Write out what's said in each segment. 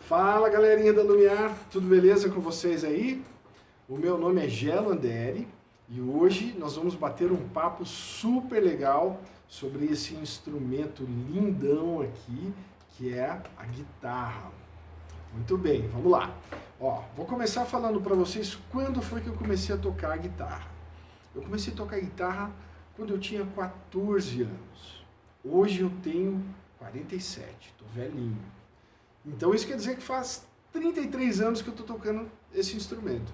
Fala galerinha da Lumiar, tudo beleza com vocês aí? O meu nome é Gelo Anderi e hoje nós vamos bater um papo super legal sobre esse instrumento lindão aqui, que é a guitarra. Muito bem, vamos lá. Ó, vou começar falando para vocês quando foi que eu comecei a tocar a guitarra. Eu comecei a tocar guitarra quando eu tinha 14 anos. Hoje eu tenho 47, tô velhinho. Então isso quer dizer que faz 33 anos que eu estou tocando esse instrumento.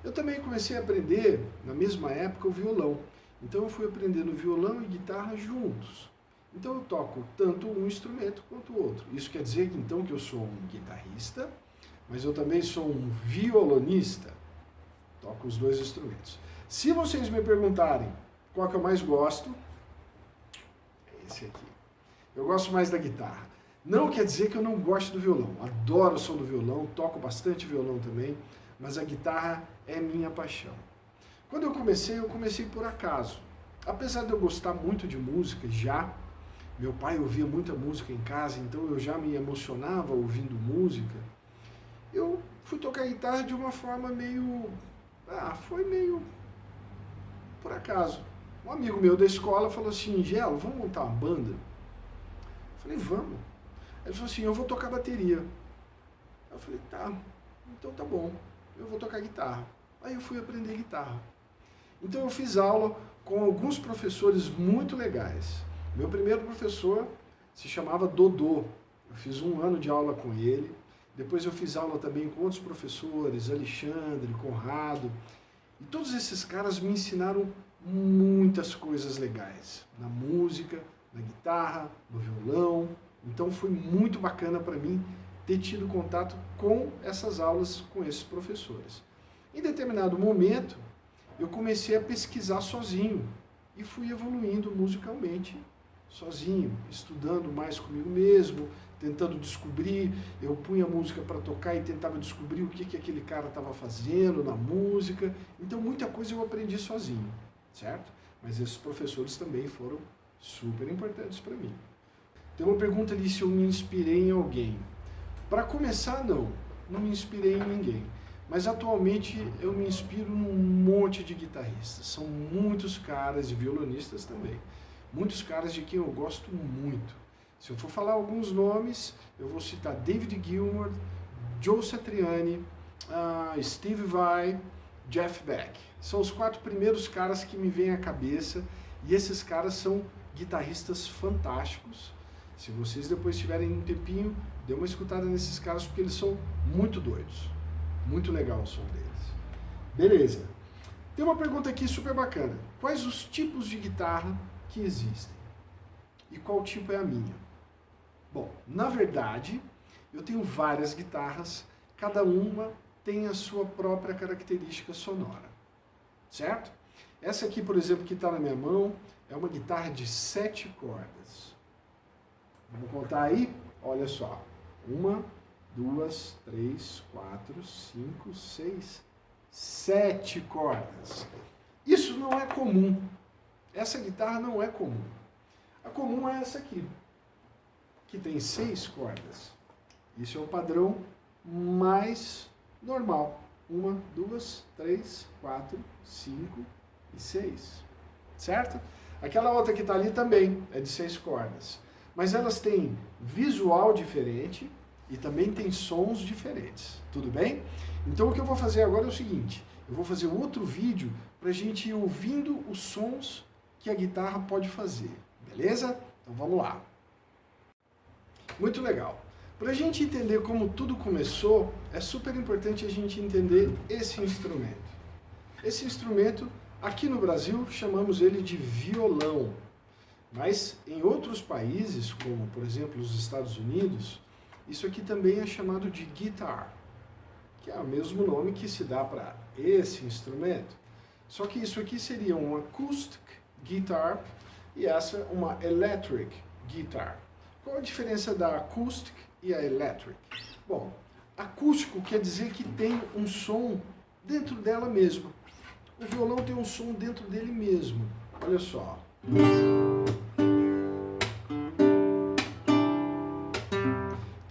Eu também comecei a aprender, na mesma época, o violão. Então eu fui aprendendo violão e guitarra juntos. Então eu toco tanto um instrumento quanto o outro. Isso quer dizer então que eu sou um guitarrista, mas eu também sou um violonista. Toco os dois instrumentos. Se vocês me perguntarem qual que eu mais gosto, é esse aqui. Eu gosto mais da guitarra. Não quer dizer que eu não gosto do violão. Adoro o som do violão, toco bastante violão também, mas a guitarra é minha paixão. Quando eu comecei por acaso. Apesar de eu gostar muito de música já, meu pai ouvia muita música em casa, então eu já me emocionava ouvindo música. Eu fui tocar guitarra de uma forma meio... foi meio por acaso. Um amigo meu da escola falou assim, Gelo, vamos montar uma banda? Eu falei, vamos. Ele falou assim, eu vou tocar bateria. Eu falei, tá, então tá bom, eu vou tocar guitarra. Aí eu fui aprender guitarra. Então eu fiz aula com alguns professores muito legais. Meu primeiro professor se chamava Dodô. Eu fiz 1 ano de aula com ele. Depois eu fiz aula também com outros professores, Alexandre, Conrado. E todos esses caras me ensinaram muitas coisas legais. Na música, na guitarra, no violão. Então foi muito bacana para mim ter tido contato com essas aulas, com esses professores. Em determinado momento, eu comecei a pesquisar sozinho e fui evoluindo musicalmente sozinho, estudando mais comigo mesmo, tentando descobrir, eu punha música para tocar e tentava descobrir o que aquele cara estava fazendo na música. Então muita coisa eu aprendi sozinho, certo? Mas esses professores também foram super importantes para mim. Tem uma pergunta ali se eu me inspirei em alguém. Para começar, não me inspirei em ninguém. Mas atualmente eu me inspiro num monte de guitarristas. São muitos caras e violonistas também. Muitos caras de quem eu gosto muito. Se eu for falar alguns nomes, eu vou citar David Gilmour, Joe Satriani, Steve Vai, Jeff Beck. São os 4 primeiros caras que me vêm à cabeça. E esses caras são guitarristas fantásticos. Se vocês depois tiverem um tempinho, dê uma escutada nesses caras, porque eles são muito doidos. Muito legal o som deles. Beleza. Tem uma pergunta aqui super bacana. Quais os tipos de guitarra que existem? E qual tipo é a minha? Bom, na verdade, eu tenho várias guitarras, cada uma tem a sua própria característica sonora. Certo? Essa aqui, por exemplo, que está na minha mão, é uma guitarra de 7 cordas. Vamos contar aí? Olha só. 1, 2, 3, 4, 5, 6, 7 cordas. Isso não é comum. Essa guitarra não é comum. A comum é essa aqui, que tem 6 cordas. Isso é o padrão mais normal. 1, 2, 3, 4, 5 e 6. Certo? Aquela outra que está ali também é de 6 cordas. Mas elas têm visual diferente e também têm sons diferentes, tudo bem? Então o que eu vou fazer agora é o seguinte, eu vou fazer outro vídeo para a gente ir ouvindo os sons que a guitarra pode fazer, beleza? Então vamos lá. Muito legal. Para a gente entender como tudo começou, é super importante a gente entender esse instrumento. Esse instrumento, aqui no Brasil, chamamos ele de violão. Mas em outros países, como por exemplo os Estados Unidos, isso aqui também é chamado de guitar, que é o mesmo nome que se dá para esse instrumento. Só que isso aqui seria um acoustic guitar e essa uma electric guitar. Qual a diferença da acoustic e a electric? Bom, acústico quer dizer que tem um som dentro dela mesma. O violão tem um som dentro dele mesmo. Olha só.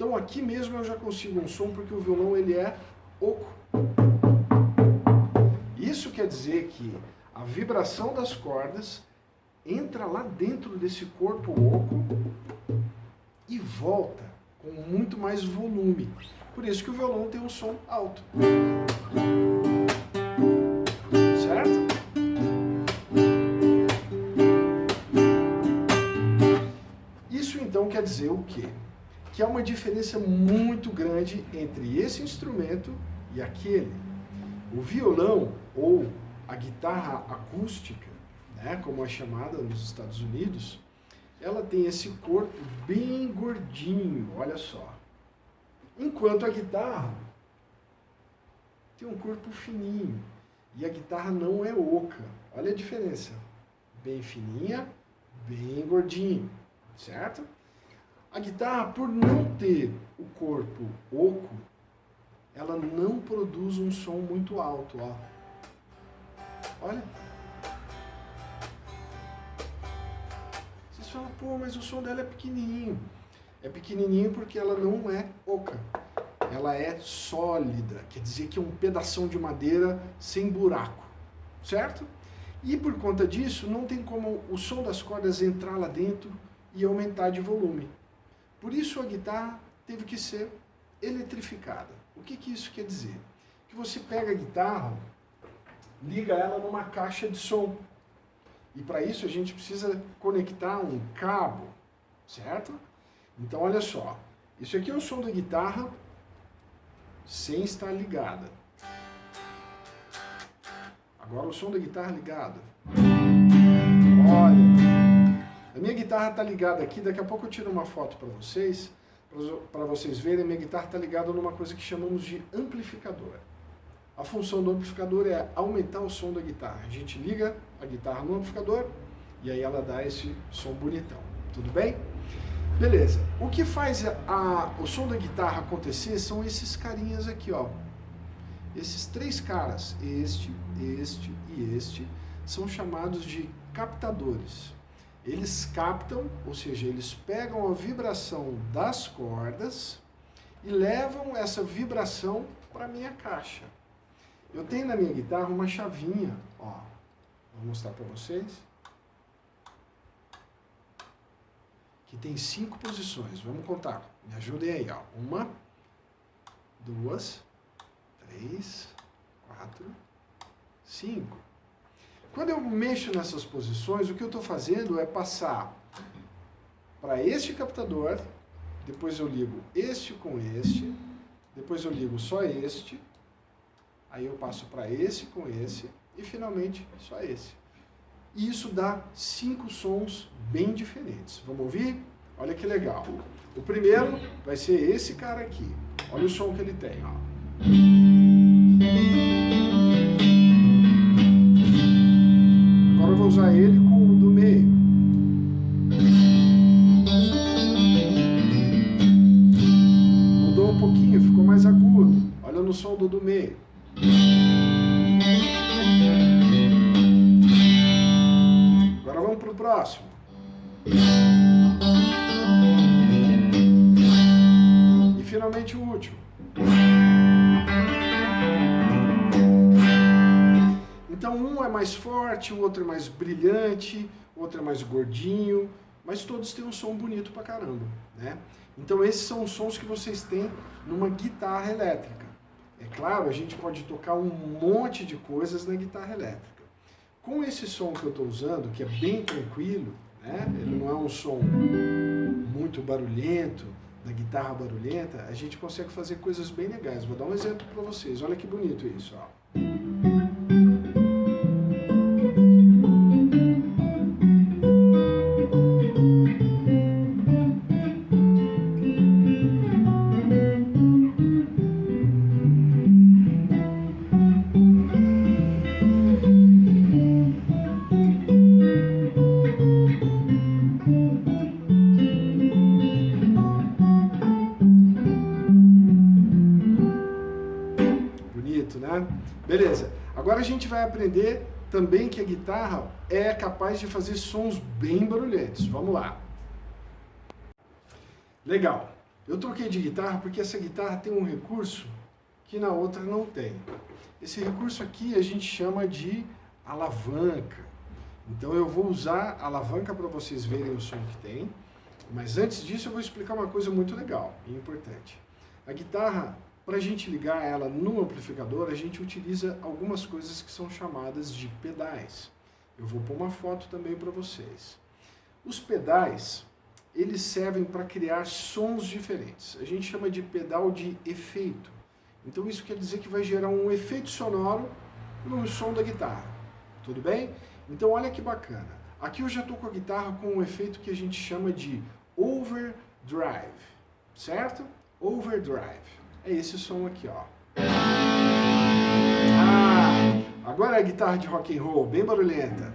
Então aqui mesmo eu já consigo um som porque o violão ele é oco. Isso quer dizer que a vibração das cordas entra lá dentro desse corpo oco e volta com muito mais volume. Por isso que o violão tem um som alto. Certo? Isso então quer dizer o quê? Que há uma diferença muito grande entre esse instrumento e aquele. O violão ou a guitarra acústica, né, como é chamada nos Estados Unidos, ela tem esse corpo bem gordinho, olha só. Enquanto a guitarra tem um corpo fininho. E a guitarra não é oca. Olha a diferença. Bem fininha, bem gordinho, certo? A guitarra, por não ter o corpo oco, ela não produz um som muito alto, ó. Olha. Vocês falam, pô, mas o som dela é pequenininho. É pequenininho porque ela não é oca. Ela é sólida, quer dizer que é um pedação de madeira sem buraco, certo? E por conta disso, não tem como o som das cordas entrar lá dentro e aumentar de volume. Por isso a guitarra teve que ser eletrificada. O que isso quer dizer? Que você pega a guitarra, liga ela numa caixa de som. E para isso a gente precisa conectar um cabo, certo? Então olha só, isso aqui é o som da guitarra sem estar ligada. Agora o som da guitarra ligada. Olha, a minha guitarra está ligada aqui, daqui a pouco eu tiro uma foto para vocês verem, a minha guitarra está ligada numa coisa que chamamos de amplificador. A função do amplificador é aumentar o som da guitarra. A gente liga a guitarra no amplificador e aí ela dá esse som bonitão. Tudo bem? Beleza. O que faz o som da guitarra acontecer são esses carinhas aqui, ó. Esses três caras, este e este, são chamados de captadores. Eles captam, ou seja, eles pegam a vibração das cordas e levam essa vibração para a minha caixa. Eu tenho na minha guitarra uma chavinha, ó. Vou mostrar para vocês. Que tem 5 posições. Vamos contar. Me ajudem aí, ó. 1, 2, 3, 4, 5. Quando eu mexo nessas posições, o que eu estou fazendo é passar para este captador, depois eu ligo este com este, depois eu ligo só este, aí eu passo para esse com esse e finalmente só esse. E isso dá 5 sons bem diferentes. Vamos ouvir? Olha que legal. O primeiro vai ser esse cara aqui. Olha o som que ele tem, ó. Agora eu vou usar ele com o do meio. Mudou um pouquinho, ficou mais agudo. Olha no som do meio. Agora vamos para o próximo. E finalmente o último. Então um é mais forte, o outro é mais brilhante, o outro é mais gordinho, mas todos têm um som bonito pra caramba, né? Então esses são os sons que vocês têm numa guitarra elétrica. É claro, a gente pode tocar um monte de coisas na guitarra elétrica. Com esse som que eu estou usando, que é bem tranquilo, né? Ele não é um som muito barulhento, da guitarra barulhenta, a gente consegue fazer coisas bem legais. Vou dar um exemplo para vocês. Olha que bonito isso, ó. Né? Beleza, agora a gente vai aprender também que a guitarra é capaz de fazer sons bem barulhentos. Vamos lá. Legal. Eu troquei de guitarra porque essa guitarra tem um recurso que na outra não tem. Esse recurso aqui a gente chama de alavanca. Então eu vou usar a alavanca para vocês verem o som que tem, mas antes disso eu vou explicar uma coisa muito legal e importante. A guitarra, para a gente ligar ela no amplificador, a gente utiliza algumas coisas que são chamadas de pedais. Eu vou pôr uma foto também para vocês. Os pedais, eles servem para criar sons diferentes. A gente chama de pedal de efeito. Então isso quer dizer que vai gerar um efeito sonoro no som da guitarra. Tudo bem? Então olha que bacana. Aqui eu já estou com a guitarra com um efeito que a gente chama de overdrive. Certo? Overdrive. É esse som aqui, ó. Agora é a guitarra de rock and roll, bem barulhenta.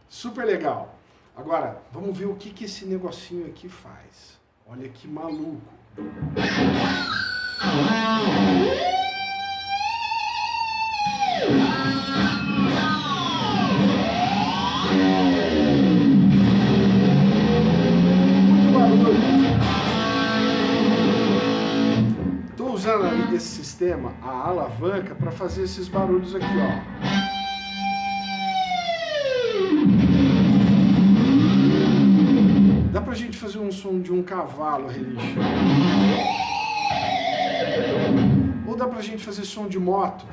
Super legal. Agora, vamos ver o que esse negocinho aqui faz. Olha que maluco. Muito barulho. Estou usando ali desse sistema a alavanca para fazer esses barulhos aqui, ó. Dá pra gente fazer um som de um cavalo relinchando. Ou dá pra gente fazer som de moto.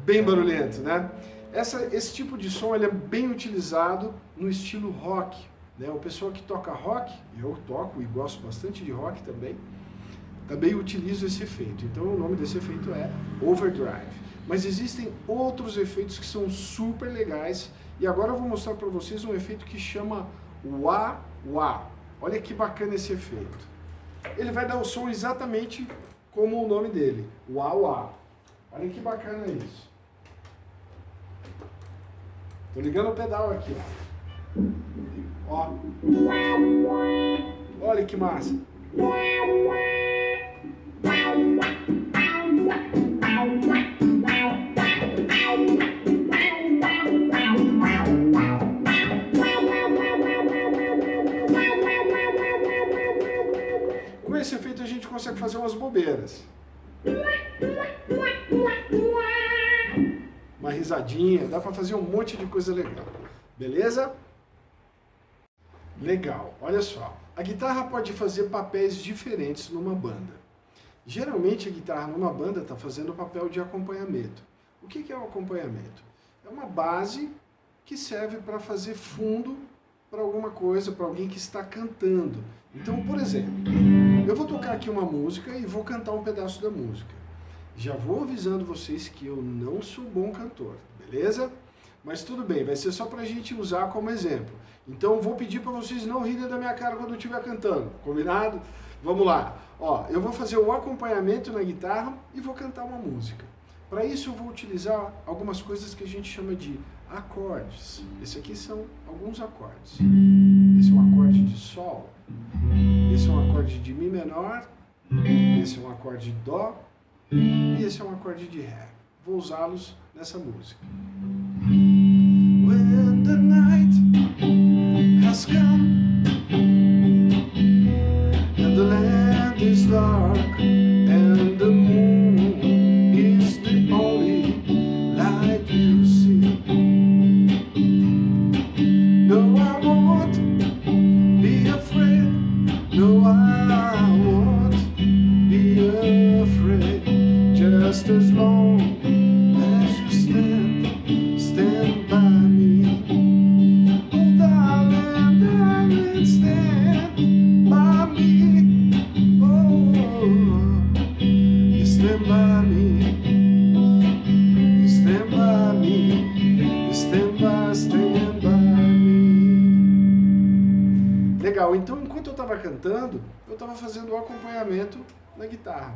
Bem barulhento, né? Esse tipo de som ele é bem utilizado no estilo rock. O pessoal que toca rock, eu toco e gosto bastante de rock também utilizo esse efeito. Então o nome desse efeito é overdrive. Mas existem outros efeitos que são super legais e agora eu vou mostrar para vocês um efeito que chama wah-wah. Olha que bacana esse efeito. Ele vai dar o som exatamente como o nome dele, wah-wah. Olha que bacana isso. Tô ligando o pedal aqui, ó. Olha que massa. Com esse efeito a gente consegue fazer umas bobeiras. Uma risadinha, dá pra fazer um monte de coisa legal. Beleza? Legal, olha só. A guitarra pode fazer papéis diferentes numa banda. Geralmente a guitarra numa banda está fazendo o papel de acompanhamento. O que é o acompanhamento? É uma base que serve para fazer fundo para alguma coisa, para alguém que está cantando. Então, por exemplo, eu vou tocar aqui uma música e vou cantar um pedaço da música. Já vou avisando vocês que eu não sou bom cantor, beleza? Mas tudo bem, vai ser só para a gente usar como exemplo. Então eu vou pedir para vocês não rirem da minha cara quando eu estiver cantando, combinado? Vamos lá. Ó, eu vou fazer o acompanhamento na guitarra e vou cantar uma música. Para isso eu vou utilizar algumas coisas que a gente chama de acordes. Esses aqui são alguns acordes. Esse é um acorde de Sol. Esse é um acorde de Mi menor. Esse é um acorde de Dó. E esse é um acorde de Ré. Vou usá-los nessa música. When the night has come and the land is dark and the moon is the only light you see. No, I won't be afraid. No, I won't be afraid. Just as long as you stand by me. estava cantando, eu estava fazendo o acompanhamento na guitarra.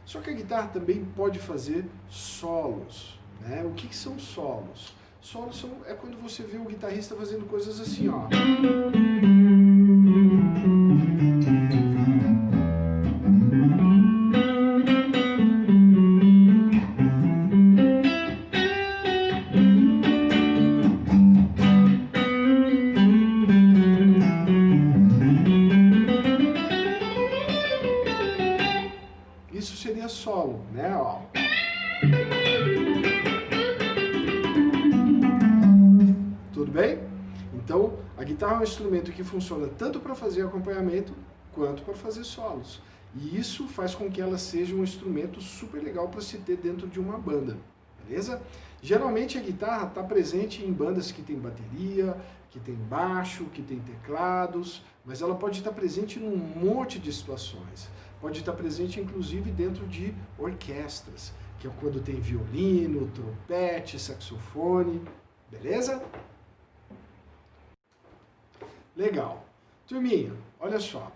Só que a guitarra também pode fazer solos, né? O que são solos? Solos é quando você vê o guitarrista fazendo coisas assim, ó. Isso seria solo, né? Ó. Tudo bem? Então, a guitarra é um instrumento que funciona tanto para fazer acompanhamento quanto para fazer solos. E isso faz com que ela seja um instrumento super legal para se ter dentro de uma banda, beleza? Geralmente a guitarra está presente em bandas que tem bateria, que tem baixo, que tem teclados, mas ela pode estar presente num monte de situações. Pode estar presente inclusive dentro de orquestras, que é quando tem violino, trompete, saxofone, beleza? Legal. Turminha, olha só,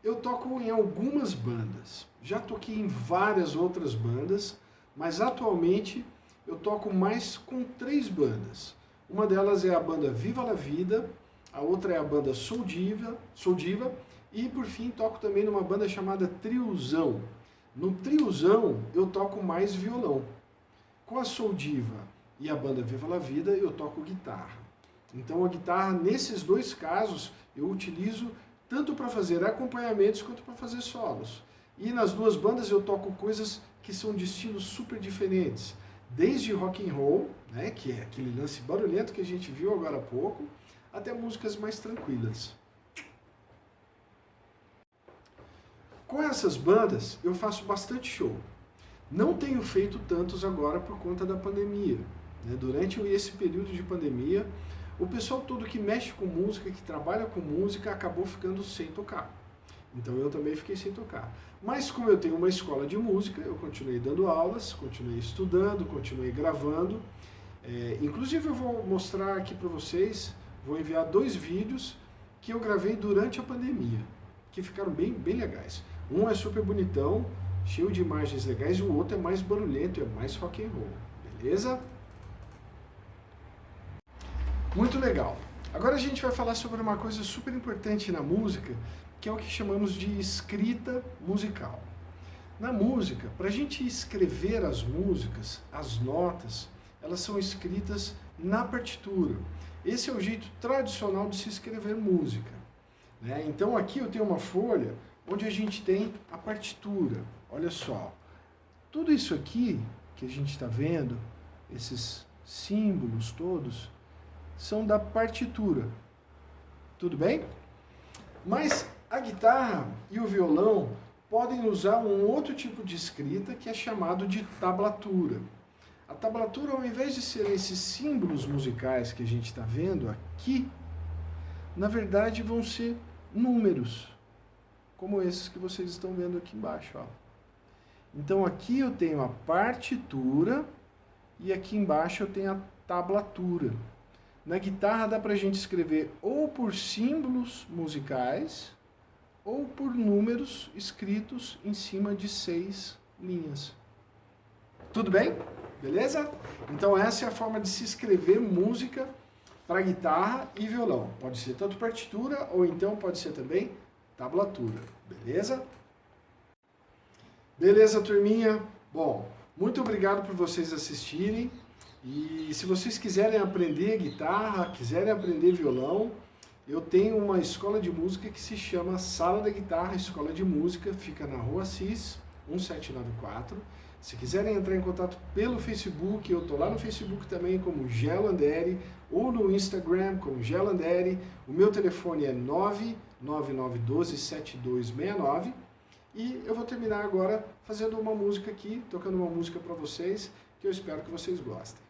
eu toco em algumas bandas, já toquei em várias outras bandas, mas atualmente eu toco mais com 3 bandas. Uma delas é a banda Viva la Vida, a outra é a banda Sou Diva, e por fim toco também numa banda chamada Triozão. No Triozão eu toco mais violão. Com a Sou Diva e a banda Viva la Vida eu toco guitarra. Então a guitarra, nesses 2 casos, eu utilizo tanto para fazer acompanhamentos quanto para fazer solos. E nas 2 bandas eu toco coisas que são de estilos super diferentes. Desde rock and roll, né, que é aquele lance barulhento que a gente viu agora há pouco, até músicas mais tranquilas. Com essas bandas eu faço bastante show. Não tenho feito tantos agora por conta da pandemia, né? Durante esse período de pandemia, o pessoal todo que mexe com música, que trabalha com música, acabou ficando sem tocar. Então eu também fiquei sem tocar. Mas como eu tenho uma escola de música, eu continuei dando aulas, continuei estudando, continuei gravando. Inclusive eu vou mostrar aqui para vocês, vou enviar 2 vídeos que eu gravei durante a pandemia, que ficaram bem legais. Um é super bonitão, cheio de imagens legais, e o outro é mais barulhento, é mais rock and roll, beleza? Muito legal. Agora a gente vai falar sobre uma coisa super importante na música, que é o que chamamos de escrita musical. Na música, para a gente escrever as músicas, as notas, elas são escritas na partitura. Esse é o jeito tradicional de se escrever música, né? Então aqui eu tenho uma folha onde a gente tem a partitura. Olha só, tudo isso aqui que a gente está vendo, esses símbolos todos, são da partitura. Tudo bem? Mas a guitarra e o violão podem usar um outro tipo de escrita que é chamado de tablatura. A tablatura, ao invés de ser esses símbolos musicais que a gente está vendo aqui, na verdade vão ser números, como esses que vocês estão vendo aqui embaixo, ó. Então aqui eu tenho a partitura e aqui embaixo eu tenho a tablatura. Na guitarra dá pra gente escrever ou por símbolos musicais ou por números escritos em cima de 6 linhas. Tudo bem? Beleza? Então essa é a forma de se escrever música para guitarra e violão. Pode ser tanto partitura ou então pode ser também tablatura. Beleza? Beleza, turminha? Bom, muito obrigado por vocês assistirem. E se vocês quiserem aprender guitarra, quiserem aprender violão, eu tenho uma escola de música que se chama Sala da Guitarra Escola de Música, fica na Rua Assis, 1794. Se quiserem entrar em contato pelo Facebook, eu estou lá no Facebook também como Gelanderi, ou no Instagram como Gelanderi. O meu telefone é 99912-7269. E eu vou terminar agora fazendo uma música aqui, tocando uma música para vocês, que eu espero que vocês gostem.